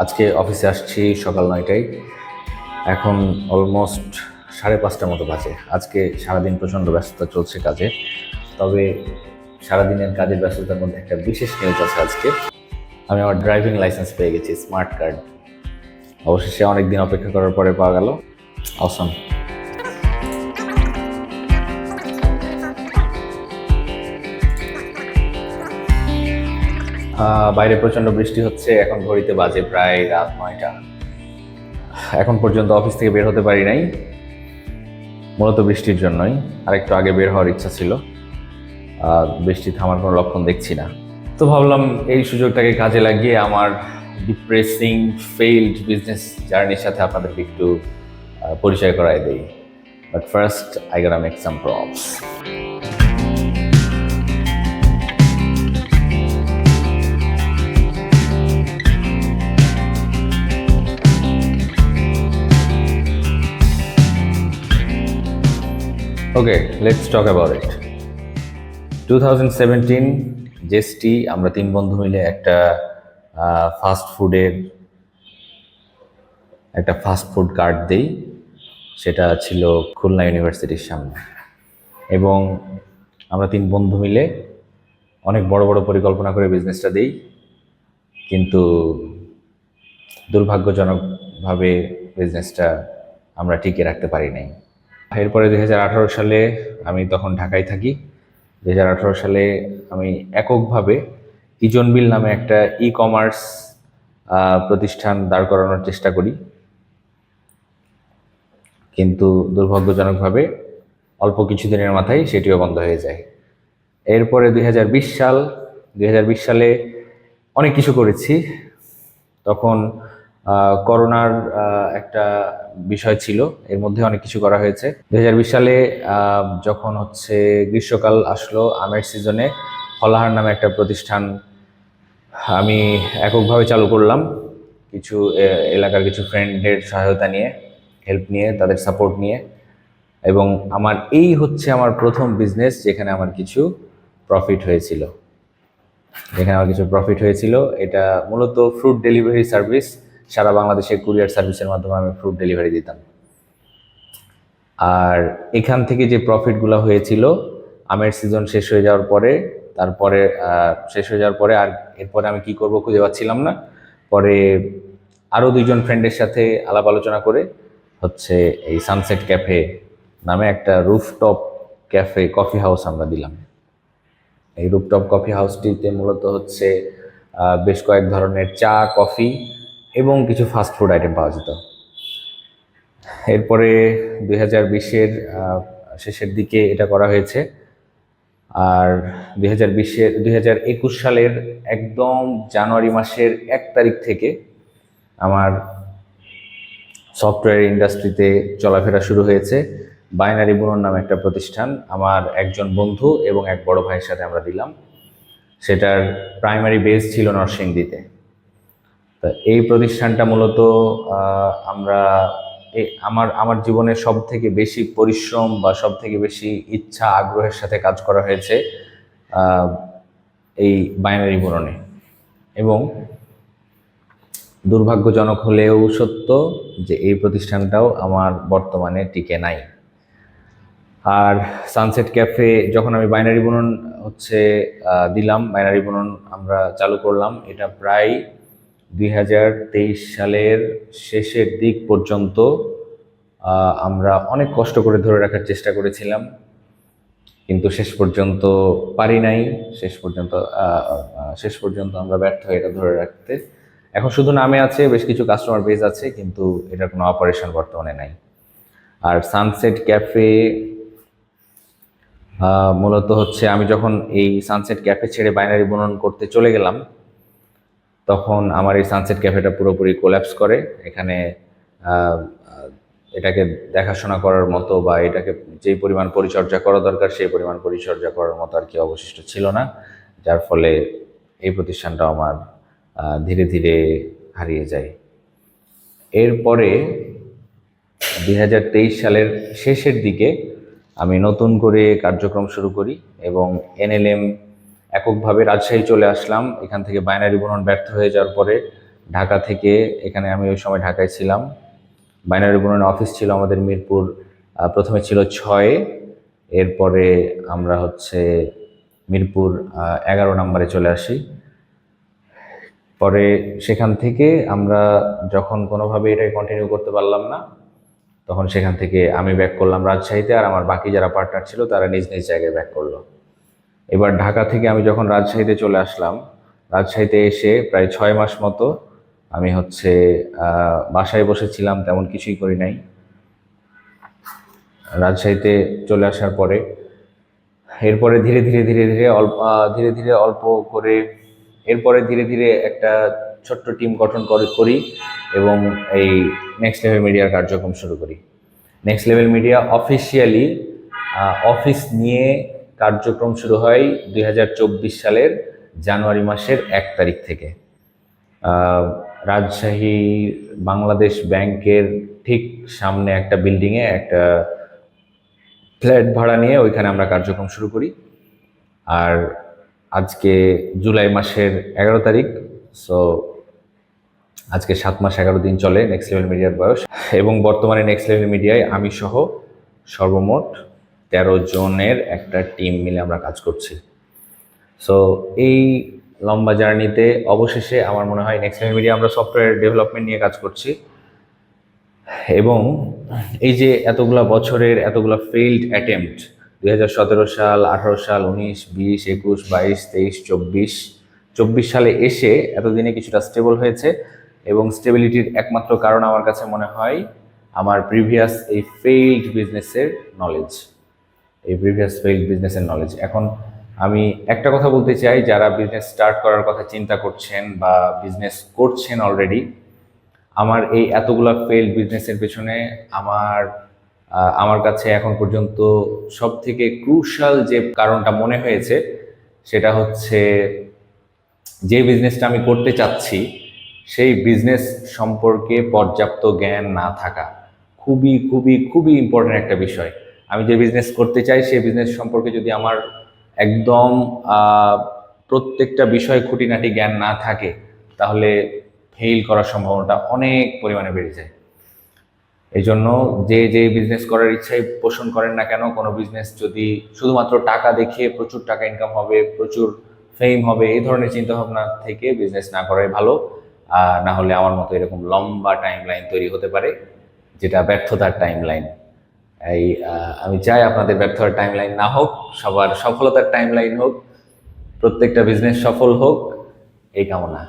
আজকে অফিসে আসছি সকাল 9টায়। এখন অলমোস্ট 5:30 মতো বাজে। আজকে সারাদিন প্রচণ্ড ব্যস্ততা চলছে কাজে। তবে সারাদিনের কাজের ব্যস্ততার মধ্যে একটা বিশেষ নিউজ আছে আজকে। আমি আমার ড্রাইভিং লাইসেন্স পেয়ে গেছি, স্মার্ট কার্ড। অবশেষে অনেকদিন অপেক্ষা করার পরে পাওয়া গেল। অসম। বাইরে প্রচণ্ড বৃষ্টি হচ্ছে। এখন ঘড়িতে বাজে প্রায় রাত 9টা। এখন পর্যন্ত অফিস থেকে বের হতে পারি নাই, মূলত বৃষ্টির জন্যই। আরেকটু আগে বের হওয়ার ইচ্ছা ছিল, বৃষ্টি থামার কোনো লক্ষণ দেখছি না। তো ভাবলাম এই সুযোগটাকে কাজে লাগিয়ে আমার ডিপ্রেসিং ফেইল্ড বিজনেস জার্নির সাথে আপনাদেরকে একটু পরিচয় করাই দেই। But first I gonna make some props. Okay, let's talk about it. 2017 জেস্টি আমরা 3 বন্ধু মিলে একটা ফাস্ট ফুড কার্ট দেই। সেটা ছিল খুলনা ইউনিভার্সিটির সামনে। এবং আমরা 3 বন্ধু মিলে অনেক বড় বড় পরিকল্পনা করে বিজনেসটা দিই, কিন্তু দুর্ভাগ্যজনকভাবে বিজনেসটা আমরা টিকে রাখতে পারি নাই। এরপরে 2018 সালে, আমি তখন ঢাকায় থাকি, 2018 সালে আমি এককভাবে ইজনবিল নামে একটা ই-কমার্স প্রতিষ্ঠান দাঁড় করানোর চেষ্টা করি, কিন্তু দুর্ভাগ্যজনকভাবে অল্প কিছুদিনের মাথায় সেটিও বন্ধ হয়ে যায়। এরপরে 2020 সালে অনেক কিছু করেছি। তখন করোনার একটা বিষয় ছিল, এর মধ্যে অনেক কিছু করা হয়েছে। 2020 সালে যখন গ্রীষ্মকাল আসলো, আমের সিজনে ফলাহার নামে একটা প্রতিষ্ঠান আমি এককভাবে চালু করলাম, কিছু এলাকার কিছু ফ্রেন্ডের সহায়তা নিয়ে, হেল্প নিয়ে, তাদের সাপোর্ট নিয়ে। এবং আমার প্রথম বিজনেস যেখানে আমার কিছু প্রফিট হয়েছিল। এটা মূলত ফ্রুট ডেলিভারি সার্ভিস। সারা বাংলাদেশে কুরিয়ার সার্ভিসের মাধ্যমে আমি ফ্রুট ডেলিভারি দিতাম। আর এখান থেকে যে প্রফিটগুলো হয়েছিল, আমের সিজন শেষ হয়ে যাওয়ার পরে আর এরপরে আমি কি করব খুঁজে পাচ্ছিলাম না। পরে আরও 2জন ফ্রেন্ডের সাথে আলাপ আলোচনা করে এই সানসেট ক্যাফে নামে একটা রুফটপ কফি হাউস আমরা দিলাম। এই রুফটপ কফি হাউসটিতে মূলত বেশ কয়েক ধরনের চা, কফি এবং কিছু ফাস্ট ফুড আইটেম পাওয়া যেত। এরপরে 2020-এর শেষের দিকে এটা করা হয়েছে। আর 2021 সালের একদম জানুয়ারি মাসের 1 তারিখ থেকে আমার সফটওয়্যার ইন্ডাস্ট্রিতে চলাফেরা শুরু হয়েছে। বাইনারি বুনন নামে একটা প্রতিষ্ঠান আমার একজন বন্ধু এবং এক বড় ভাইয়ের সাথে আমরা দিলাম। সেটার প্রাইমারি বেস ছিল নরসিংদীতে। তা এই প্রতিষ্ঠানটা মূলত আমরা আমার জীবনের সব থেকে বেশি পরিশ্রম বা সব থেকে বেশি ইচ্ছা আগ্রহের সাথে কাজ করা হয়েছে এই বাইনারি বুননে। এবং দুর্ভাগ্যজনক হলেও সত্য যে এই প্রতিষ্ঠানটাও আমার বর্তমানে টিকে নাই। আর সানসেট ক্যাফে যখন আমি বাইনারি বুনন দিলাম, বাইনারি বুনন আমরা চালু করলাম, এটা প্রায় 2023 সালের শেষের দিক পর্যন্ত আমরা অনেক কষ্ট করে ধরে রাখার চেষ্টা করেছিলাম, কিন্তু শেষ পর্যন্ত পারি নাই। শেষ পর্যন্ত আমরা ব্যর্থ হয়ে এটা ধরে রাখতে। এখন শুধু নামে আছে, বেশ কিছু কাস্টমার বেজ আছে, কিন্তু এটার কোনো অপারেশন বর্তমানে নাই। আর সানসেট ক্যাফে মূলত আমি যখন এই সানসেট ক্যাফে ছেড়ে বাইনারি বুনন করতে চলে গেলাম, তখন আমার এই সানসেট ক্যাফেটা পুরোপুরি কোল্যাপস করে। এটাকে দেখাশোনা করার মতো বা এটাকে যেই পরিমাণ পরিচর্যা করা দরকার সেই পরিমাণ পরিচর্যা করার মতো আর কি অবশিষ্ট ছিল না, যার ফলে এই প্রতিষ্ঠানটাও আমার ধীরে ধীরে হারিয়ে যায়। এরপরে 2023 সালের শেষের দিকে আমি নতুন করে কার্যক্রম শুরু করি এবং NLM এককভাবে রাজশাহী চলে আসলাম। এখান থেকে বাইনারি বুনন ব্যর্থ হয়ে যাওয়ার পরে ঢাকা থেকে এখানে আমি ওই সময় ঢাকায় ছিলাম। বাইনারি বুনন অফিস ছিল আমাদের মিরপুর, প্রথমে ছিল 6, এরপরে আমরা হচ্ছে মিরপুর 11 নম্বরে চলে আসি। পরে সেখান থেকে আমরা যখন কোনোভাবে এটাই কন্টিনিউ করতে পারলাম না, তখন সেখান থেকে আমি ব্যাক করলাম রাজশাহীতে, আর আমার বাকি যারা পার্টনার ছিল তারা নিজ নিজ জায়গায় ব্যাক করলো। এবার ঢাকা থেকে আমি যখন রাজশাহীতে চলে আসলাম, রাজশাহীতে এসে প্রায় 6 মাস মতো আমি হচ্ছে বাসায় বসেছিলাম, তেমন কিছুই করি নাই। রাজশাহীতে চলে আসার পরে এরপরে ধীরে ধীরে ধীরে ধীরে অল্প ধীরে ধীরে অল্প করে এরপরে ধীরে ধীরে একটা ছোট্ট টিম গঠন করি এবং এই নেক্সট লেভেল মিডিয়ার কার্যক্রম শুরু করি। Next level media officially office নিয়ে কার্যক্রম শুরু হয় 2024 সালের জানুয়ারি মাসের 1 তারিখ থেকে। রাজশাহী বাংলাদেশ ব্যাংকের ঠিক সামনে একটা বিল্ডিংয়ে একটা ফ্ল্যাট ভাড়া নিয়ে ওইখানে আমরা কার্যক্রম শুরু করি। আর আজকে জুলাই মাসের 11 তারিখ, সো আজকে 7 মাস 11 দিন চলে নেক্সট লেভেল মিডিয়ার বয়স। এবং বর্তমানে নেক্সট লেভেল মিডিয়ায় আমি সহ সর্বমোট 13 জনের একটা টিম মিলে আমরা কাজ করছি। সো এই লম্বা জার্নিতে অবশেষে আমার মনে হয় নেক্সট লেভেল মিডিয়া আমরা সফটওয়্যার ডেভেলপমেন্ট নিয়ে কাজ করছি, এবং এই যে এতগুলা বছরের এতগুলা ফেইল্ড অ্যাটেম্পট, 2017 সাল, 18 সাল, 19, 20, 21, 22, 23, 24 সালে এসে এতদিনে কিছুটা স্টেবল হয়েছে। এবং স্টেবিলিটির একমাত্র কারণ আমার কাছে মনে হয় আমার প্রিভিয়াস এই ফেইল্ড বিজনেসের নলেজ। এখন আমি একটা কথা বলতে চাই, যারা বিজনেস স্টার্ট করার কথা চিন্তা করছেন বা বিজনেস করছেন অলরেডি, আমার এই এতগুলা ফেইল্ড বিজনেসের পেছনে আমার কাছে এখন পর্যন্ত সব থেকে ক্রুশাল যে কারণটা মনে হয়েছে সেটা হচ্ছে, যে বিজনেসটা আমি করতে চাচ্ছি সেই বিজনেস সম্পর্কে পর্যাপ্ত জ্ঞান না থাকা খুবই খুবই খুবই ইম্পর্টেন্ট একটা বিষয়। আমি যে বিজনেস করতে চাই সেই বিজনেস সম্পর্কে যদি আমার একদম প্রত্যেকটা বিষয় খুঁটিনাটি জ্ঞান না থাকে, তাহলে ফেইল করার সম্ভাবনাটা অনেক পরিমাণে বেড়ে যায়। এই জন্য যে বিজনেস করার ইচ্ছাই পোষণ করেন না কেন, কোনো বিজনেস যদি শুধুমাত্র টাকা দেখিয়ে প্রচুর টাকা ইনকাম হবে, প্রচুর ফেম হবে, এই ধরনের চিন্তাভাবনা থেকে বিজনেস না করাই ভালো। না হলে আমার মতো এরকম লম্বা টাইম লাইন তৈরি হতে পারে, যেটা ব্যর্থতার টাইম লাইন। আমি চাই আপনাদের ব্যর্থতার টাইম লাইন না হোক, সবার সফলতার টাইম লাইন হোক, প্রত্যেকটা বিজনেস সফল হোক, এই কামনা।